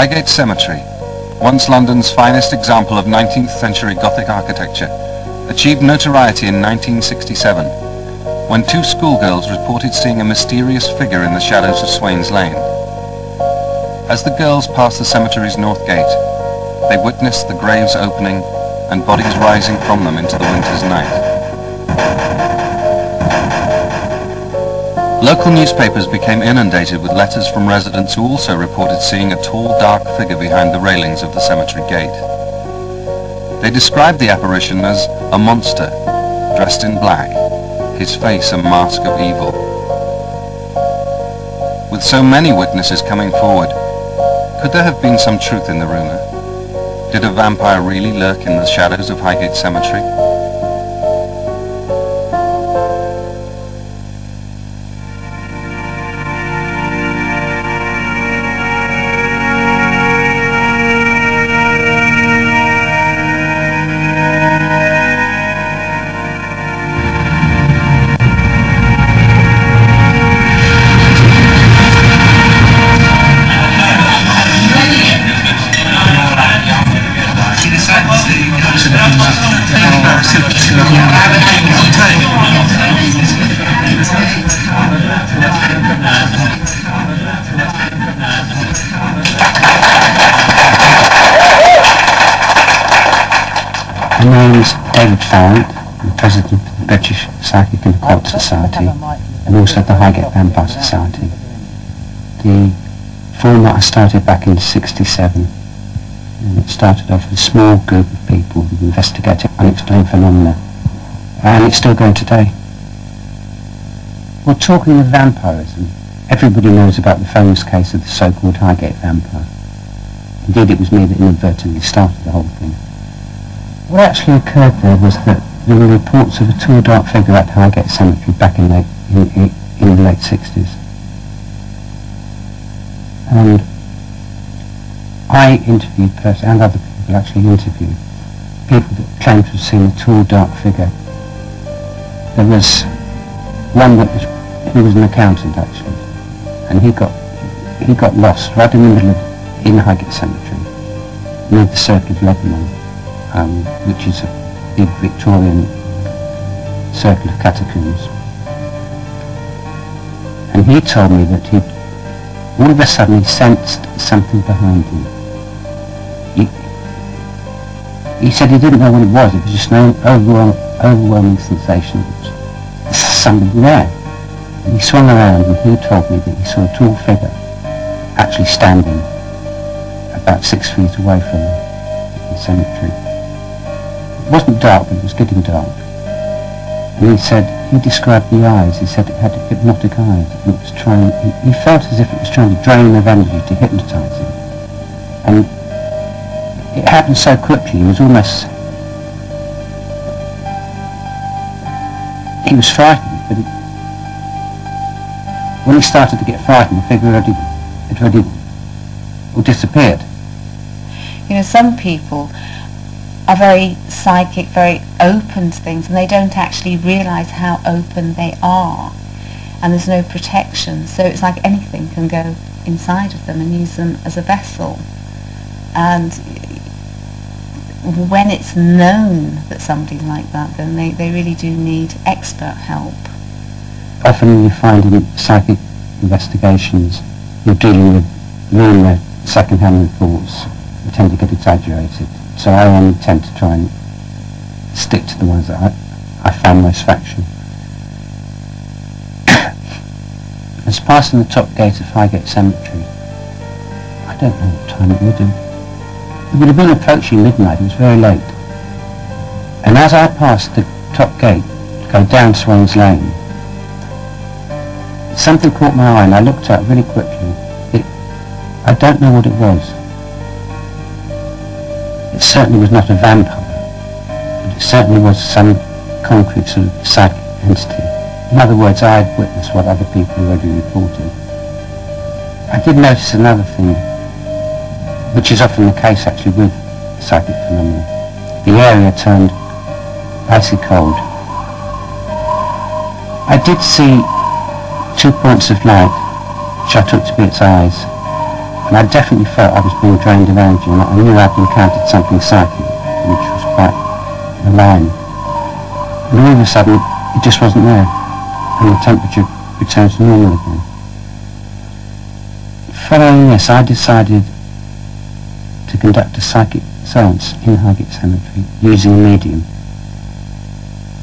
Highgate Cemetery, once London's finest example of 19th century Gothic architecture, achieved notoriety in 1967, when two schoolgirls reported seeing a mysterious figure in the shadows of Swains Lane. As the girls passed the cemetery's north gate, they witnessed the graves opening and bodies rising from them into the winter's night. Local newspapers became inundated with letters from residents who also reported seeing a tall, dark figure behind the railings of the cemetery gate. They described the apparition as a monster, dressed in black, his face a mask of evil. With so many witnesses coming forward, could there have been some truth in the rumour? Did a vampire really lurk in the shadows of Highgate Cemetery? My name is David Farrant. I'm President of the British Psychic and Occult Society and also the Highgate Vampire Society. The format I started back in '67, and it started off with a small group of people who investigated unexplained phenomena, and it's still going today. Well, talking of vampirism, everybody knows about the famous case of the so-called Highgate vampire. Indeed, it was me that inadvertently started the whole thing. What actually occurred there was that there were reports of a tall, dark figure at Highgate Cemetery back in the late 60s. And I interviewed and other people actually interviewed people that claimed to have seen a tall, dark figure. There was one witness who was an accountant actually, and he got lost right in the middle of in Highgate Cemetery, near the Circle of Lebanon. Which is a big Victorian circle of catacombs. And he told me that all of a sudden he sensed something behind him. He said he didn't know what it was just an overwhelming sensation that there's somebody there. And he swung around and he told me that he saw a tall figure actually standing about 6 feet away from the cemetery. It wasn't dark, but it was getting dark. And he described the eyes. He said it had hypnotic eyes. And it was he felt as if it was trying to drain him of energy to hypnotise him. And it happened so quickly, he was frightened, but when he started to get frightened, the figure had already disappeared. You know, some people are very psychic, very open to things, and they don't actually realise how open they are, and there's no protection, so it's like anything can go inside of them and use them as a vessel. And when it's known that somebody's like that, then they really do need expert help. Often you find in psychic investigations you're dealing with rumour, second-hand reports that tend to get exaggerated. So I only tend to try and stick to the ones that I found most factual. As passing the top gate of Highgate Cemetery, I don't know what time it would have. It would have been approaching midnight, it was very late. And as I passed the top gate to go down Swains Lane, something caught my eye and I looked up really quickly. I don't know what it was. It certainly was not a vampire, but it certainly was some concrete sort of psychic entity. In other words, I had witnessed what other people already reported. I did notice another thing, which is often the case actually with psychic phenomena. The area turned icy cold. I did see 2 points of light, which I took to be its eyes, And I definitely felt I was being drained of energy, and I knew I'd encountered something psychic, which was quite malign. And all of a sudden, it just wasn't there, and the temperature returned to normal again. Following this, I decided to conduct a psychic seance in Highgate Cemetery using a medium.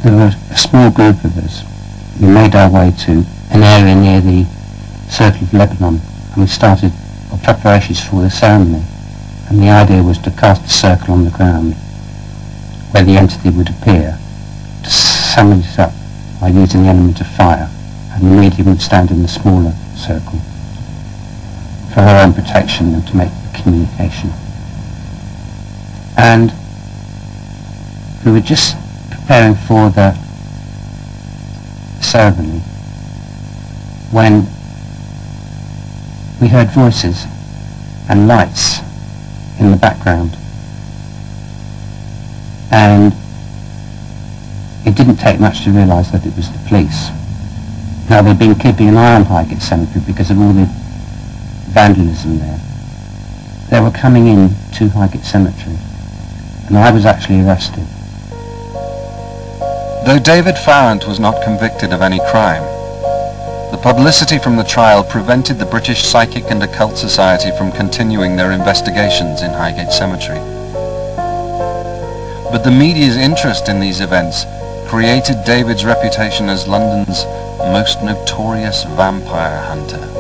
There were a small group of us. We made our way to an area near the Circle of Lebanon, and we started preparations for the ceremony. And the idea was to cast a circle on the ground where the entity would appear, to summon it up by using the element of fire, and the medium would stand in the smaller circle for her own protection and to make communication. And we were just preparing for the ceremony when we heard voices and lights in the background, and it didn't take much to realise that it was the police. Now, they'd been keeping an eye on Highgate Cemetery because of all the vandalism there. They were coming in to Highgate Cemetery, and I was actually arrested. Though David Farrant was not convicted of any crime, the publicity from the trial prevented the British Psychic and Occult Society from continuing their investigations in Highgate Cemetery. But the media's interest in these events created David's reputation as London's most notorious vampire hunter.